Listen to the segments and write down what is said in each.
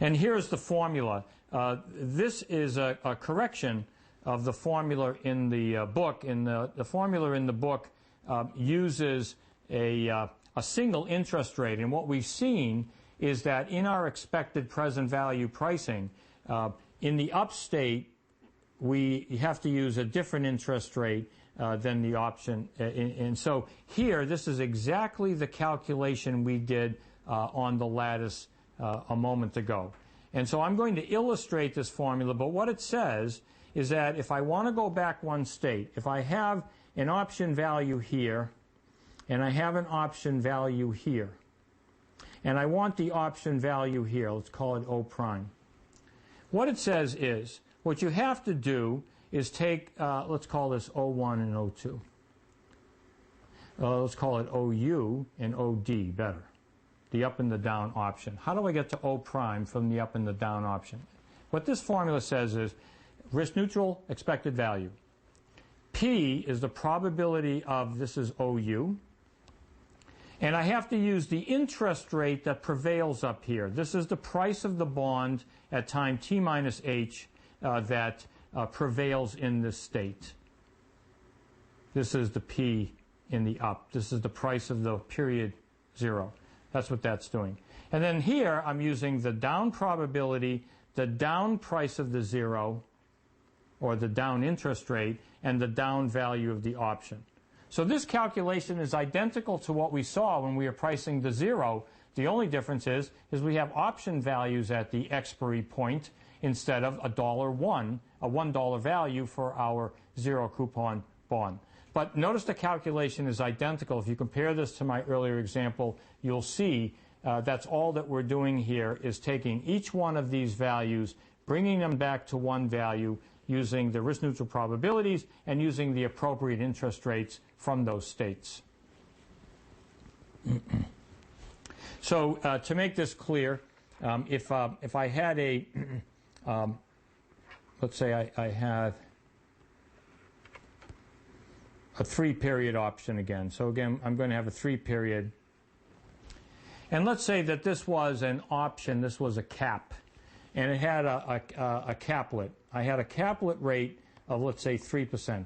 And here's the formula. This is a correction of the formula in the book. The formula in the book uses a single interest rate. And what we've seen is that in our expected present value pricing, in the upstate, we have to use a different interest rate than the option. And so here, this is exactly the calculation we did on the lattice a moment ago. And so I'm going to illustrate this formula, but what it says is that if I want to go back one state, if I have an option value here, and I have an option value here, and I want the option value here, let's call it O prime. What it says is, what you have to do is take, let's call this O1 and O2. Let's call it OU and OD, better. The up and the down option. How do I get to O prime from the up and the down option? What this formula says is risk neutral expected value. P is the probability of, this is OU, and I have to use the interest rate that prevails up here. This is the price of the bond at time t minus h that prevails in this state. This is the P in the up. This is the price of the period 0. That's what that's doing. And then here I'm using the down probability, the down price of the 0, or the down interest rate, and the down value of the option. So this calculation is identical to what we saw when we were pricing the 0. The only difference is we have option values at the expiry point instead of a $1 value for our 0 coupon bond. But notice the calculation is identical. If you compare this to my earlier example, you'll see that's all that we're doing here is taking each one of these values, bringing them back to one value, using the risk-neutral probabilities, and using the appropriate interest rates from those states. So to make this clear, if I had a, let's say I had a 3-period option again. So again, I'm going to have a 3-period. And let's say that this was an option, this was a cap, and it had a caplet. I had a caplet rate of, let's say, 3%.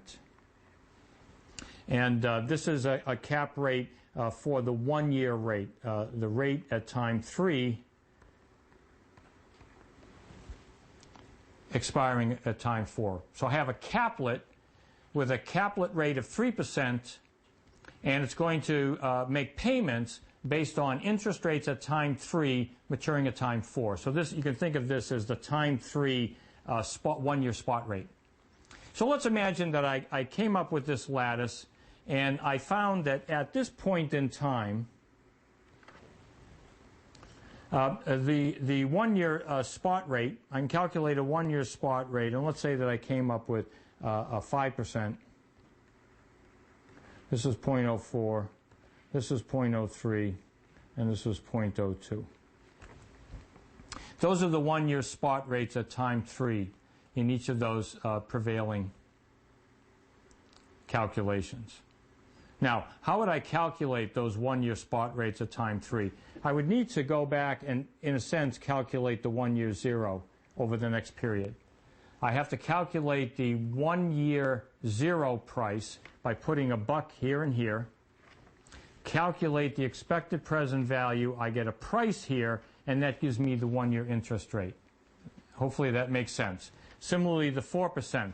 And this is a cap rate for the 1-year rate, the rate at time 3, expiring at time 4. So I have a caplet with a caplet rate of 3%, and it's going to make payments based on interest rates at time 3 maturing at time 4. So this, you can think of this as the time 3 1-year spot rate. So let's imagine that I came up with this lattice, and I found that at this point in time, the 1-year spot rate, I can calculate a 1-year spot rate, and let's say that I came up with a 5%. This is 0.04, this is 0.03, and this was 0.02. Those are the 1-year spot rates at time 3 in each of those prevailing calculations. Now, how would I calculate those 1-year spot rates at time 3? I would need to go back and, in a sense, calculate the 1-year 0 over the next period. I have to calculate the 1-year 0 price by putting a buck here and here, calculate the expected present value, I get a price here, and that gives me the 1-year interest rate. Hopefully that makes sense. Similarly, the 4%.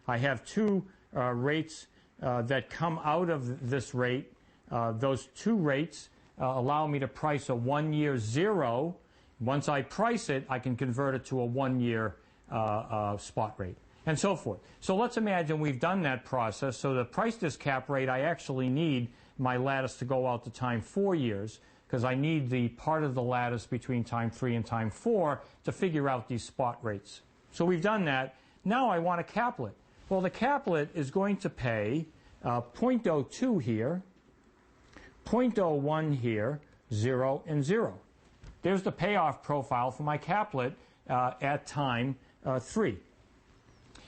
I have two rates that come out of this rate. Those two rates allow me to price a 1-year 0. Once I price it, I can convert it to a 1-year spot rate, and so forth. So let's imagine we've done that process. So to price this cap rate, I actually need my lattice to go out to time 4 years, because I need the part of the lattice between time 3 and time 4 to figure out these spot rates. So we've done that. Now I want a caplet. Well, the caplet is going to pay 0.02 here, 0.01 here, 0 and 0. There's the payoff profile for my caplet at time 3.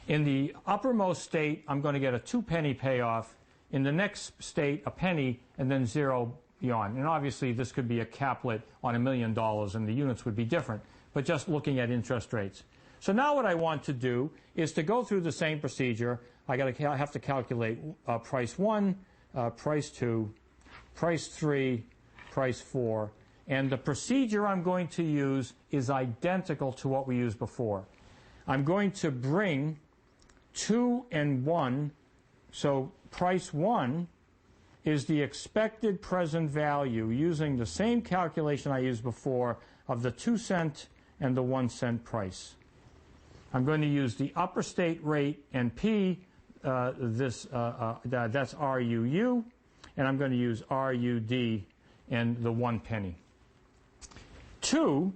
In the uppermost state, I'm going to get a 2-penny payoff. In the next state, a penny, and then 0 beyond. And obviously this could be a caplet on $1 million and the units would be different, but just looking at interest rates. So now what I want to do is to go through the same procedure. I have to calculate price 1, price 2, price 3, price 4, and the procedure I'm going to use is identical to what we used before. I'm going to bring 2 and 1, so price 1 is the expected present value using the same calculation I used before of the 2-cent and the 1-cent price. I'm going to use the upper state rate and P, that's RUU, and I'm going to use RUD and the 1 penny. 2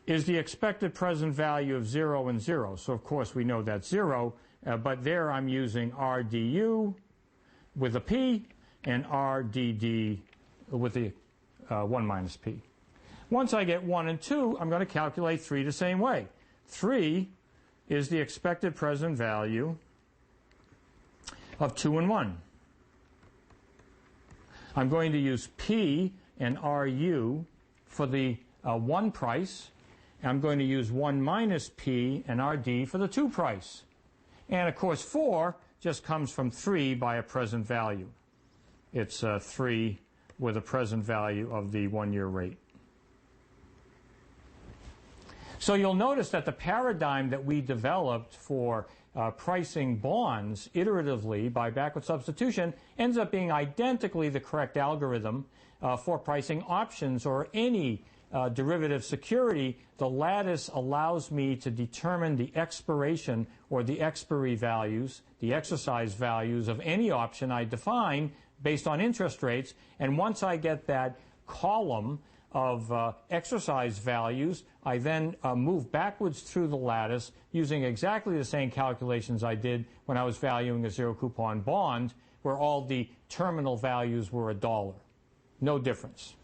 is the expected present value of 0 and 0. So of course we know that's 0, but there I'm using RDU with a P and RDD with the 1 minus P. Once I get 1 and 2, I'm going to calculate 3 the same way. 3 is the expected present value of 2 and 1. I'm going to use P and RU for the 1 price. I'm going to use 1 minus P and RD for the 2 price. And of course 4 just comes from 3 by a present value. It's 3 with a present value of the 1-year rate. So you'll notice that the paradigm that we developed for pricing bonds iteratively by backward substitution ends up being identically the correct algorithm for pricing options or any derivative security. The lattice allows me to determine the expiration or the expiry values, the exercise values of any option I define based on interest rates. And once I get that column of exercise values, I then move backwards through the lattice using exactly the same calculations I did when I was valuing a zero coupon bond, where all the terminal values were $1. No difference.